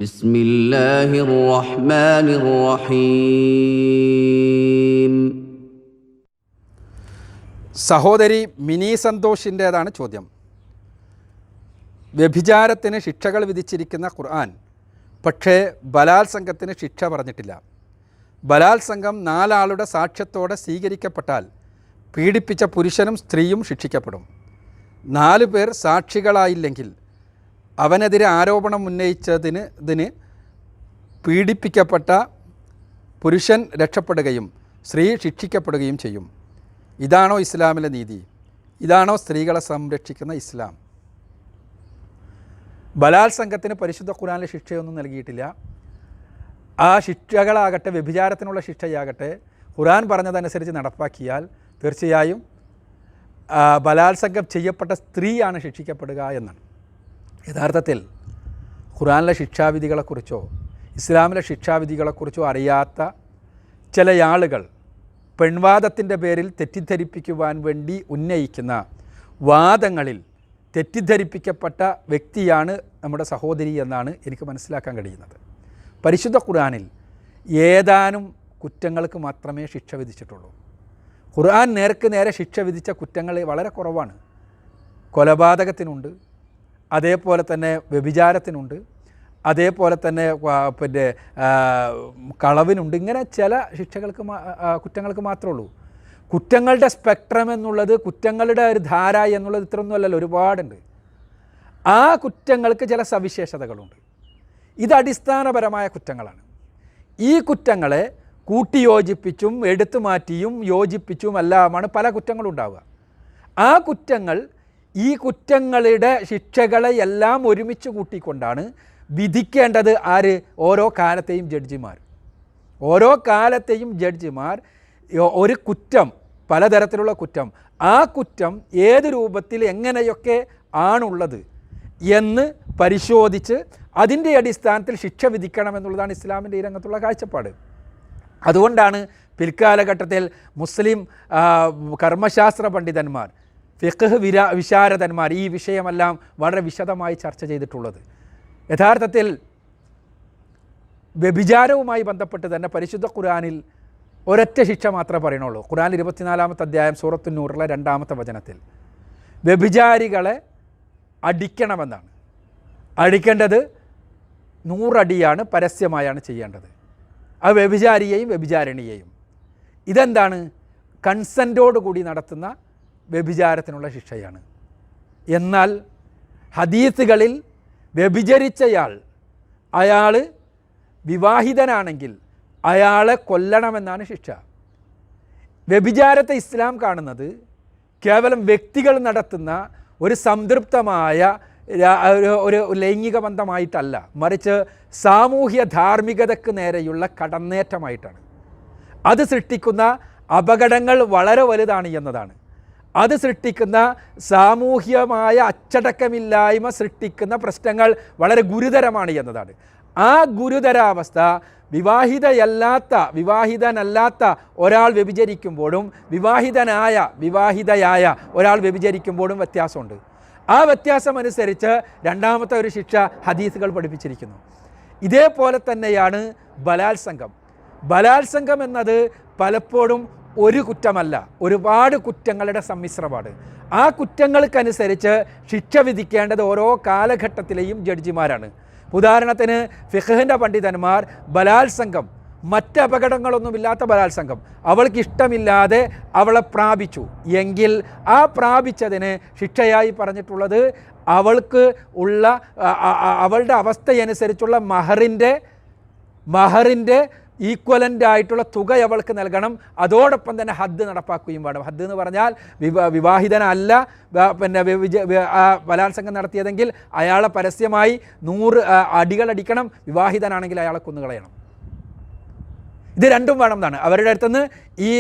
بسم الله الرحمن الرحيم. സഹോദരി മിനി സന്തോഷിൻ്റേതാണ് ചോദ്യം. വ്യഭിചാരത്തിന് ശിക്ഷകൾ വിധിച്ചിരിക്കുന്ന ഖുർആൻ, പക്ഷേ ബലാത്സംഗത്തിന് ശിക്ഷ പറഞ്ഞിട്ടില്ല. ബലാത്സംഗം 4 ആളുടെ സാക്ഷ്യത്തോടെ സ്വീകരിക്കപ്പെട്ടാൽ പീഡിപ്പിച്ച പുരുഷനും സ്ത്രീയും ശിക്ഷിക്കപ്പെടും. 4 പേർ സാക്ഷികളായില്ലെങ്കിൽ അവനെതിരെ ആരോപണം ഉന്നയിച്ചതിന് പീഡിപ്പിക്കപ്പെട്ട പുരുഷൻ രക്ഷപ്പെടുകയും സ്ത്രീ ശിക്ഷിക്കപ്പെടുകയും ചെയ്യും. ഇതാണോ ഇസ്ലാമിലെ നീതി? ഇതാണോ സ്ത്രീകളെ സംരക്ഷിക്കുന്ന ഇസ്ലാം? ബലാത്സംഗത്തിന് പരിശുദ്ധ ഖുർആനിലെ ശിക്ഷയൊന്നും നൽകിയിട്ടില്ല. ആ ശിക്ഷകളാകട്ടെ, വ്യഭിചാരത്തിനുള്ള ശിക്ഷയാകട്ടെ, ഖുർആൻ പറഞ്ഞതനുസരിച്ച് നടപ്പാക്കിയാൽ തീർച്ചയായും ബലാത്സംഗം ചെയ്യപ്പെട്ട സ്ത്രീയാണ് ശിക്ഷിക്കപ്പെടുക എന്നാണ്. യഥാർത്ഥത്തിൽ ഖുർആനിലെ ശിക്ഷാവിധികളെക്കുറിച്ചോ ഇസ്ലാമിലെ ശിക്ഷാവിധികളെക്കുറിച്ചോ അറിയാത്ത ചില ആളുകൾ പെൺവാദത്തിൻ്റെ പേരിൽ തെറ്റിദ്ധരിപ്പിക്കുവാൻ വേണ്ടി ഉന്നയിക്കുന്ന വാദങ്ങളിൽ തെറ്റിദ്ധരിപ്പിക്കപ്പെട്ട വ്യക്തിയാണ് നമ്മുടെ സഹോദരി എന്നാണ് എനിക്ക് മനസ്സിലാക്കാൻ കഴിയുന്നത്. പരിശുദ്ധ ഖുർആനിൽ ഏതാനും കുറ്റങ്ങൾക്ക് മാത്രമേ ശിക്ഷ വിധിച്ചിട്ടുള്ളൂ. ഖുർആൻ നേർക്ക് നേരെ ശിക്ഷ വിധിച്ച കുറ്റങ്ങൾ വളരെ കുറവാണ്. കൊലപാതകത്തിനുണ്ട്, അതേപോലെ തന്നെ വ്യഭിചാരത്തിനുണ്ട്, അതേപോലെ തന്നെ കളവിനുണ്ട്. ഇങ്ങനെ ചില കുറ്റങ്ങൾക്ക് മാത്രമേ ഉള്ളൂ. കുറ്റങ്ങളുടെ സ്പെക്ട്രം എന്നുള്ളത്, കുറ്റങ്ങളുടെ ഒരു ധാര എന്നുള്ളത് ഇത്രയൊന്നും അല്ലല്ലോ, ഒരുപാടുണ്ട്. ആ കുറ്റങ്ങൾക്ക് ചില സവിശേഷതകളുണ്ട്. ഇത് അടിസ്ഥാനപരമായ കുറ്റങ്ങളാണ്. ഈ കുറ്റങ്ങളെ കൂട്ടിയോജിപ്പിച്ചും എടുത്തു മാറ്റിയും യോജിപ്പിച്ചും എല്ലാമാണ് പല കുറ്റങ്ങളുണ്ടാവുക. ആ കുറ്റങ്ങൾ, ഈ കുറ്റങ്ങളുടെ ശിക്ഷകളെ എല്ലാം ഒരുമിച്ച് കൂട്ടിക്കൊണ്ടാണ് വിധിക്കേണ്ടത്. ആര്? ഓരോ കാലത്തെയും ജഡ്ജിമാർ. ഓരോ കാലത്തെയും ജഡ്ജിമാർ ഒരു കുറ്റം, പലതരത്തിലുള്ള കുറ്റം, ആ കുറ്റം ഏത് രൂപത്തിൽ എങ്ങനെയൊക്കെ ആണുള്ളത് എന്ന് പരിശോധിച്ച് അതിൻ്റെ അടിസ്ഥാനത്തിൽ ശിക്ഷ വിധിക്കണമെന്നുള്ളതാണ് ഇസ്ലാമിൻ്റെ ഈ രംഗത്തുള്ള കാഴ്ചപ്പാട്. അതുകൊണ്ടാണ് പിൽക്കാലഘട്ടത്തിൽ മുസ്ലിം കർമ്മശാസ്ത്ര പണ്ഡിതന്മാർ, ഫിഖ്ഹ് വിശാരദന്മാർ ഈ വിഷയമെല്ലാം വളരെ വിശദമായി ചർച്ച ചെയ്തിട്ടുള്ളത്. യഥാർത്ഥത്തിൽ വ്യഭിചാരവുമായി ബന്ധപ്പെട്ട് തന്നെ പരിശുദ്ധ ഖുർആനിൽ ഒരൊറ്റ ശിക്ഷ മാത്രമേ പറയണുള്ളൂ. ഖുർആൻ 24-ാമത്തെ അധ്യായം സൂറത്തു നൂറിലെ 2-ാമത്തെ വചനത്തിൽ വ്യഭിചാരികളെ അടിക്കണമെന്നാണ്. അടിക്കേണ്ടത് 100 അടിയാണ്, പരസ്യമായാണ് ചെയ്യേണ്ടത്. ആ വ്യഭിചാരിയെയും വ്യഭിചാരിണിയെയും. ഇതെന്താണ്? കൺസെൻറ്റോടുകൂടി നടത്തുന്ന വ്യഭിചാരത്തിനുള്ള ശിക്ഷയാണ്. എന്നാൽ ഹദീസുകളിൽ വ്യഭിചരിച്ചയാൾ, അയാൾ വിവാഹിതനാണെങ്കിൽ അയാളെ കൊല്ലണമെന്നാണ് ശിക്ഷ. വ്യഭിചാരത്തെ ഇസ്ലാം കാണുന്നത് കേവലം വ്യക്തികൾ നടത്തുന്ന ഒരു സംതൃപ്തമായ ഒരു ലൈംഗിക ബന്ധമായിട്ടല്ല, മറിച്ച് സാമൂഹ്യ ധാർമ്മികതയ്ക്ക് നേരെയുള്ള കടന്നേറ്റമായിട്ടാണ്. അത് സൃഷ്ടിക്കുന്ന അപകടങ്ങൾ വളരെ വലുതാണ് എന്നതാണ്. അത് സൃഷ്ടിക്കുന്ന സാമൂഹ്യമായ അച്ചടക്കമില്ലായ്മ സൃഷ്ടിക്കുന്ന പ്രശ്നങ്ങൾ വളരെ ഗുരുതരമാണ് എന്നതാണ്. ആ ഗുരുതരാവസ്ഥ വിവാഹിതനല്ലാത്ത ഒരാൾ വ്യഭിചരിക്കുമ്പോഴും വിവാഹിതയായ ഒരാൾ വ്യഭിചരിക്കുമ്പോഴും വ്യത്യാസമുണ്ട്. ആ വ്യത്യാസമനുസരിച്ച് രണ്ടാമത്തെ ഒരു ശിക്ഷ ഹദീസുകൾ പഠിപ്പിച്ചിരിക്കുന്നു. ഇതേപോലെ തന്നെയാണ് ബലാത്സംഗം എന്നത് പലപ്പോഴും ഒരു കുറ്റമല്ല, ഒരുപാട് കുറ്റങ്ങളുടെ സമ്മിശ്രമാണ്. ആ കുറ്റങ്ങൾക്കനുസരിച്ച് ശിക്ഷ വിധിക്കേണ്ടത് ഓരോ കാലഘട്ടത്തിലെയും ജഡ്ജിമാരാണ്. ഉദാഹരണത്തിന് ഫിഖ്ഹിൻ്റെ പണ്ഡിതന്മാർ ബലാത്സംഗം, മറ്റ് അപകടങ്ങളൊന്നുമില്ലാത്ത ബലാത്സംഗം, അവൾക്ക് ഇഷ്ടമില്ലാതെ അവളെ പ്രാപിച്ചു എങ്കിൽ ആ പ്രാപിച്ചതിന് ശിക്ഷയായി പറഞ്ഞിട്ടുള്ളത് അവൾക്ക് ഉള്ള അവളുടെ അവസ്ഥയനുസരിച്ചുള്ള മഹറിൻ്റെ ഈക്വലൻ്റ് ആയിട്ടുള്ള തുക അവൾക്ക് നൽകണം. അതോടൊപ്പം തന്നെ ഹദ് നടപ്പാക്കുകയും വേണം. ഹദ് എന്ന് പറഞ്ഞാൽ വിവാഹിതനല്ല ബലാത്സംഗം നടത്തിയതെങ്കിൽ അയാളെ പരസ്യമായി 100 അടികൾ അടിക്കണം. വിവാഹിതനാണെങ്കിൽ അയാളെ കൊന്നുകളയണം. ഇത് രണ്ടും വേണം എന്നാണ്. അവരുടെ അടുത്തുനിന്ന് ഈ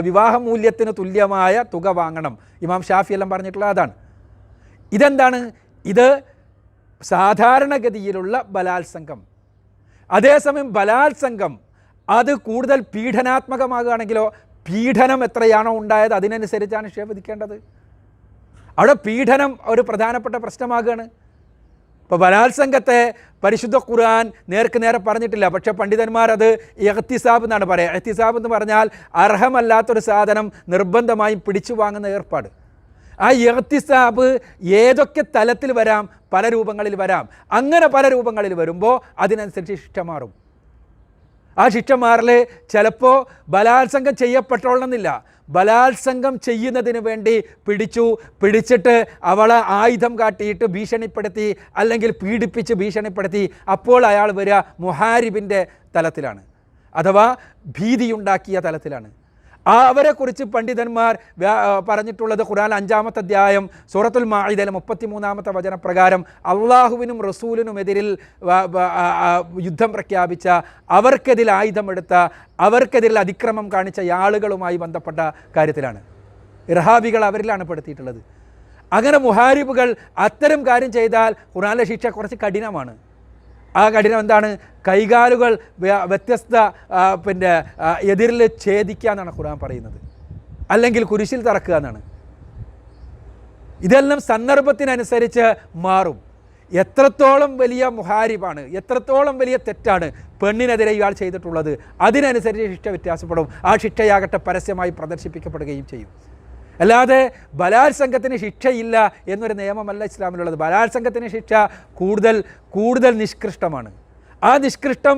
വിവാഹമൂല്യത്തിന് തുല്യമായ തുക വാങ്ങണം. ഇമാം ഷാഫി എല്ലാം പറഞ്ഞിട്ടുള്ള അതാണ്. ഇതെന്താണ്? ഇത് സാധാരണഗതിയിലുള്ള ബലാത്സംഗം. അതേസമയം ബലാത്സംഗം അത് കൂടുതൽ പീഡനാത്മകമാകുകയാണെങ്കിലോ, പീഡനം എത്രയാണോ ഉണ്ടായത് അതിനനുസരിച്ചാണ് ശിക്ഷ വിധിക്കേണ്ടത്. അവിടെ പീഡനം ഒരു പ്രധാനപ്പെട്ട പ്രശ്നമാകുകയാണ്. ഇപ്പോൾ ബലാത്സംഗത്തെ പരിശുദ്ധ ഖുർആൻ നേർക്ക് നേരെ പറഞ്ഞിട്ടില്ല. പക്ഷേ പണ്ഡിതന്മാർ അത് ഇഹ്തിസാബ് എന്നാണ് പറയുക. ഇഹ്തിസാബ് എന്ന് പറഞ്ഞാൽ അർഹമല്ലാത്തൊരു സാധനം നിർബന്ധമായും പിടിച്ചു വാങ്ങുന്ന ഏർപ്പാട്. ആ ഇഹ്തിസാബ് ഏതൊക്കെ തലത്തിൽ വരാം? പല രൂപങ്ങളിൽ വരാം. അങ്ങനെ പല രൂപങ്ങളിൽ വരുമ്പോൾ അതിനനുസരിച്ച് ശിക്ഷ മാറും. ആ ശിക്ഷ മാറൽ ചിലപ്പോൾ ബലാത്സംഗം ചെയ്യപ്പെട്ടോളണമെന്നില്ല. ബലാത്സംഗം ചെയ്യുന്നതിന് വേണ്ടി പിടിച്ചിട്ട് അവളെ ആയുധം കാട്ടിയിട്ട് ഭീഷണിപ്പെടുത്തി, അല്ലെങ്കിൽ പീഡിപ്പിച്ച് ഭീഷണിപ്പെടുത്തി, അപ്പോൾ അയാൾ വരിക മുഹാരിബിൻ്റെ തലത്തിലാണ്, അഥവാ ഭീതിയുണ്ടാക്കിയ തലത്തിലാണ്. അവരെക്കുറിച്ച് പണ്ഡിതന്മാർ പറഞ്ഞിട്ടുള്ളത് ഖുർആൻ 5-ാമത്തെ അധ്യായം സൂറത്തുൽ മാഇദയിലെ 33-ാമത്തെ വചനപ്രകാരം അള്ളാഹുവിനും റസൂലിനുമെതിരിൽ യുദ്ധം പ്രഖ്യാപിച്ച, അവർക്കെതിൽ ആയുധമെടുത്ത, അവർക്കെതിരിൽ അതിക്രമം കാണിച്ച ആളുകളുമായി ബന്ധപ്പെട്ട കാര്യത്തിലാണ്. ഇർഹാബികൾ അവരിലാണ് പെടുത്തിയിട്ടുള്ളത്. അങ്ങനെ മുഹാരിബുകൾ അത്തരം കാര്യം ചെയ്താൽ ഖുർആനിലെ ശിക്ഷ കുറച്ച് കഠിനമാണ്. ആ കഠിനം എന്താണ്? കൈകാലുകൾ വ്യത്യസ്ത എതിരിൽ ഛേദിക്കുക എന്നാണ് ഖുർആൻ പറയുന്നത്, അല്ലെങ്കിൽ കുരിശിൽ തറക്കുക എന്നാണ്. ഇതെല്ലാം സന്ദർഭത്തിനനുസരിച്ച് മാറും. എത്രത്തോളം വലിയ മുഹാരിബാണ്, എത്രത്തോളം വലിയ തെറ്റാണ് പെണ്ണിനെതിരെ ഇയാൾ ചെയ്തിട്ടുള്ളത്, അതിനനുസരിച്ച് ശിക്ഷ വ്യത്യാസപ്പെടും. ആ ശിക്ഷയാകട്ടെ പരസ്യമായി പ്രദർശിപ്പിക്കപ്പെടുകയും ചെയ്യും. അല്ലാതെ ബലാത്സംഗത്തിന് ശിക്ഷയില്ല എന്നൊരു നിയമമല്ല ഇസ്ലാമിലുള്ളത്. ബലാത്സംഗത്തിന് ശിക്ഷ കൂടുതൽ നിഷ്കൃഷ്ടമാണ്. ആ നിഷ്കൃഷ്ടം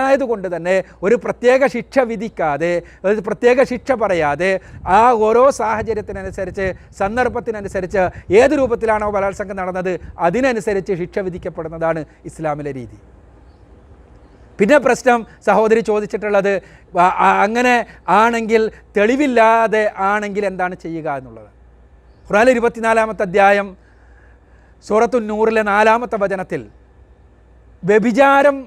ആയതുകൊണ്ട് തന്നെ ഒരു പ്രത്യേക ശിക്ഷ വിധിക്കാതെ, ഒരു പ്രത്യേക ശിക്ഷ പറയാതെ, ആ ഓരോ സാഹചര്യത്തിനനുസരിച്ച്, സന്ദർഭത്തിനനുസരിച്ച്, ഏത് രൂപത്തിലാണോ ബലാത്സംഗം നടന്നത് അതിനനുസരിച്ച് ശിക്ഷ വിധിക്കപ്പെടുന്നതാണ് ഇസ്ലാമിലെ രീതി. പിന്നെ പ്രശ്നം സഹോദരി ചോദിച്ചിട്ടുള്ളത്, അങ്ങനെ ആണെങ്കിൽ, തെളിവില്ലാതെ ആണെങ്കിൽ എന്താണ് ചെയ്യുക എന്നുള്ളത്. ഖുർആൻ 24-ാമത്തെ അധ്യായം സൂറത്തുൻ നൂറിലെ 4-ാമത്തെ വചനത്തിൽ വ്യഭിചാരത്തെക്കുറിച്ച്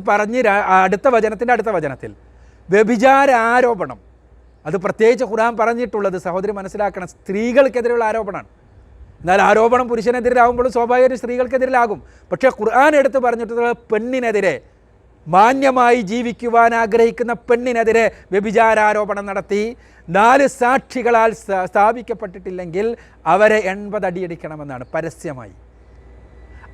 പറഞ്ഞ് അടുത്ത വചനത്തിൽ വ്യഭിചാര ആരോപണം, അത് പ്രത്യേകിച്ച് ഖുർആൻ പറഞ്ഞിട്ടുള്ളത് സഹോദരി മനസ്സിലാക്കണം, സ്ത്രീകൾക്കെതിരെയുള്ള ആരോപണമാണ്. എന്നാൽ ആരോപണം പുരുഷനെതിരാകുമ്പോഴും സ്വാഭാവികമായും സ്ത്രീകൾക്കെതിരാകും. പക്ഷേ ഖുർആൻ എടുത്ത് പറഞ്ഞിട്ടുള്ളത് പെണ്ണിനെതിരെ, മാന്യമായി ജീവിക്കുവാൻ ആഗ്രഹിക്കുന്ന പെണ്ണിനെതിരെ വ്യഭിചാരാരോപണം നടത്തി 4 സാക്ഷികളാൽ സ്ഥാപിക്കപ്പെട്ടിട്ടില്ലെങ്കിൽ അവരെ 80 അടിയടിക്കണമെന്നാണ് പരസ്യമായി.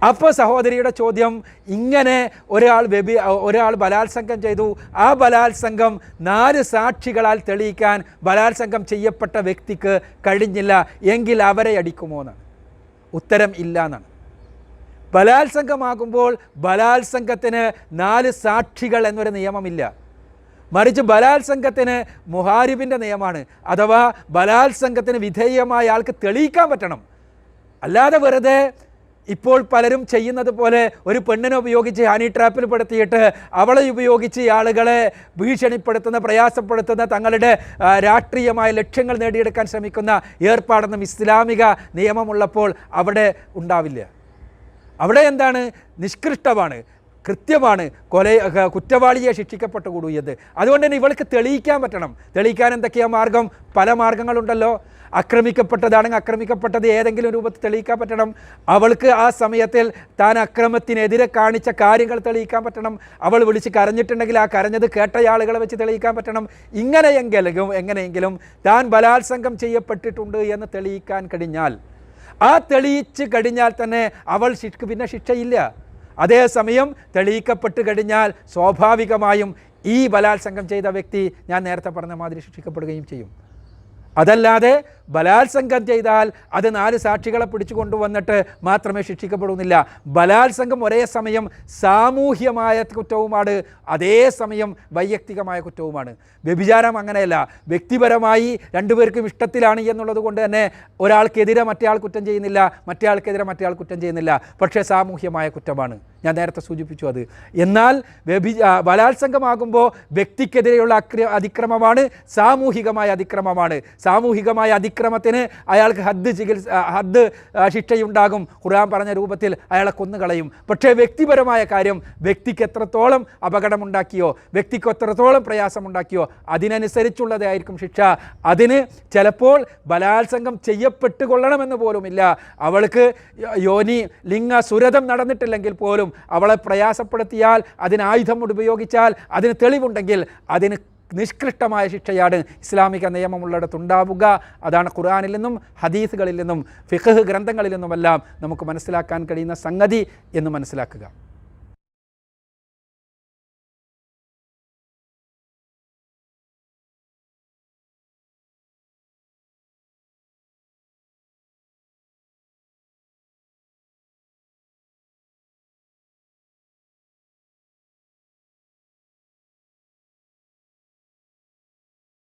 അപ്പോൾ സഹോദരിയുടെ ചോദ്യം, ഇങ്ങനെ ഒരാൾ ബലാത്സംഗം ചെയ്തു, ആ ബലാത്സംഗം 4 സാക്ഷികളാൽ തെളിയിക്കാൻ ബലാത്സംഗം ചെയ്യപ്പെട്ട വ്യക്തിക്ക് കഴിഞ്ഞില്ല എങ്കിൽ അവരെ അടിക്കുമോ എന്നാണ്. ഉത്തരം ഇല്ല എന്നാണ്. ബലാത്സംഗമാകുമ്പോൾ ബലാത്സംഗത്തിന് 4 സാക്ഷികൾ എന്നൊരു നിയമമില്ല. മറിച്ച് ബലാത്സംഗത്തിന് മുഹാരിബിൻ്റെ നിയമമാണ്. അഥവാ ബലാത്സംഗത്തിന് വിധേയമായ ആൾക്ക് തെളിയിക്കാൻ പറ്റണം. അല്ലാതെ വെറുതെ ഇപ്പോൾ പലരും ചെയ്യുന്നത് പോലെ ഒരു പെണ്ണിനെ ഉപയോഗിച്ച് ഹണി ട്രാപ്പിൽ പെടുത്തിയിട്ട് അവളെ ഉപയോഗിച്ച് ആളുകളെ ഭീഷണിപ്പെടുത്തുന്ന, പ്രയാസപ്പെടുത്തുന്ന, തങ്ങളുടെ രാഷ്ട്രീയമായ ലക്ഷ്യങ്ങൾ നേടിയെടുക്കാൻ ശ്രമിക്കുന്ന ഏർപ്പാടൊന്നും ഇസ്ലാമിക നിയമമുള്ളപ്പോൾ അവിടെ ഉണ്ടാവില്ല. അവിടെ എന്താണ്? നിഷ്കൃഷ്ടമാണ്, കൃത്യമാണ്, കുറ്റവാളിയെ ശിക്ഷിക്കപ്പെട്ടുകൂടിയത്. അതുകൊണ്ട് തന്നെ ഇവൾക്ക് തെളിയിക്കാൻ പറ്റണം. തെളിയിക്കാൻ എന്തൊക്കെയാണ് മാർഗം? പല മാർഗങ്ങളുണ്ടല്ലോ. ആക്രമിക്കപ്പെട്ടതാണെങ്കിൽ ആക്രമിക്കപ്പെട്ടത് ഏതെങ്കിലും രൂപത്തിൽ തെളിയിക്കാൻ പറ്റണം. അവൾക്ക് ആ സമയത്തിൽ താൻ അക്രമത്തിനെതിരെ കാണിച്ച കാര്യങ്ങൾ തെളിയിക്കാൻ പറ്റണം. അവൾ വിളിച്ച് കരഞ്ഞിട്ടുണ്ടെങ്കിൽ ആ കരഞ്ഞത് കേട്ടയാളുകളെ വെച്ച് തെളിയിക്കാൻ പറ്റണം. എങ്ങനെയെങ്കിലും താൻ ബലാത്സംഗം ചെയ്യപ്പെട്ടിട്ടുണ്ട് എന്ന് തെളിയിക്കാൻ കഴിഞ്ഞാൽ, ആ തെളിയിച്ച് കഴിഞ്ഞാൽ തന്നെ അവൾ പിന്നെ ശിക്ഷയില്ല. അതേസമയം തെളിയിക്കപ്പെട്ട് കഴിഞ്ഞാൽ സ്വാഭാവികമായും ഈ ബലാത്സംഗം ചെയ്ത വ്യക്തി ഞാൻ നേരത്തെ പറഞ്ഞ മാതിരി ശിക്ഷിക്കപ്പെടുകയും ചെയ്യും. അതല്ലാതെ ബലാത്സംഗം ചെയ്താൽ അത് 4 സാക്ഷികളെ പിടിച്ചു കൊണ്ടുവന്നിട്ട് മാത്രമേ ശിക്ഷിക്കപ്പെടുന്നില്ല. ബലാത്സംഗം ഒരേ സമയം സാമൂഹ്യമായ കുറ്റവുമാണ്, അതേസമയം വൈയക്തികമായ കുറ്റവുമാണ്. വ്യഭിചാരം അങ്ങനെയല്ല. വ്യക്തിപരമായി രണ്ടുപേർക്കും ഇഷ്ടത്തിലാണ് എന്നുള്ളത് കൊണ്ട് തന്നെ ഒരാൾക്കെതിരെ മറ്റേയാൾ കുറ്റം ചെയ്യുന്നില്ല, മറ്റേയാൾക്കെതിരെ മറ്റേയാൾ കുറ്റം ചെയ്യുന്നില്ല. പക്ഷേ സാമൂഹ്യമായ കുറ്റമാണ്. ഞാൻ നേരത്തെ സൂചിപ്പിച്ചു അത്. എന്നാൽ ബലാത്സംഗമാകുമ്പോൾ വ്യക്തിക്കെതിരെയുള്ള അതിക്രമമാണ്, സാമൂഹികമായ അതിക്രമമാണ്. സാമൂഹികമായ അതിക്രമത്തിന് അയാൾക്ക് ഹദ്ദ് ശിക്ഷയുണ്ടാകും. ഖുർആൻ പറഞ്ഞ രൂപത്തിൽ അയാളെ കൊന്നുകളയും. പക്ഷേ വ്യക്തിപരമായ കാര്യം, വ്യക്തിക്ക് എത്രത്തോളം അപകടമുണ്ടാക്കിയോ, വ്യക്തിക്ക് എത്രത്തോളം പ്രയാസമുണ്ടാക്കിയോ അതിനനുസരിച്ചുള്ളതായിരിക്കും ശിക്ഷ. അതിന് ചിലപ്പോൾ ബലാത്സംഗം ചെയ്യപ്പെട്ടുകൊള്ളണമെന്ന് പോലുമില്ല. അവൾക്ക് ലിംഗ സുരതം നടന്നിട്ടില്ലെങ്കിൽ പോലും അവളെ പ്രയാസപ്പെടുത്തിയാൽ, അതിന് ആയുധം ഉപയോഗിച്ചാൽ, അതിന് തെളിവുണ്ടെങ്കിൽ അതിന് നിഷ്കൃഷ്ടമായ ശിക്ഷയാണ് ഇസ്ലാമിക നിയമമുള്ളിടത്തുണ്ടാവുക. അതാണ് ഖുർആനിൽ നിന്നും ഹദീസുകളിൽ നിന്നും ഫിഖ്ഹ് ഗ്രന്ഥങ്ങളിൽ നിന്നുമെല്ലാം നമുക്ക് മനസ്സിലാക്കാൻ കഴിയുന്ന സംഗതി എന്ന് മനസ്സിലാക്കുക.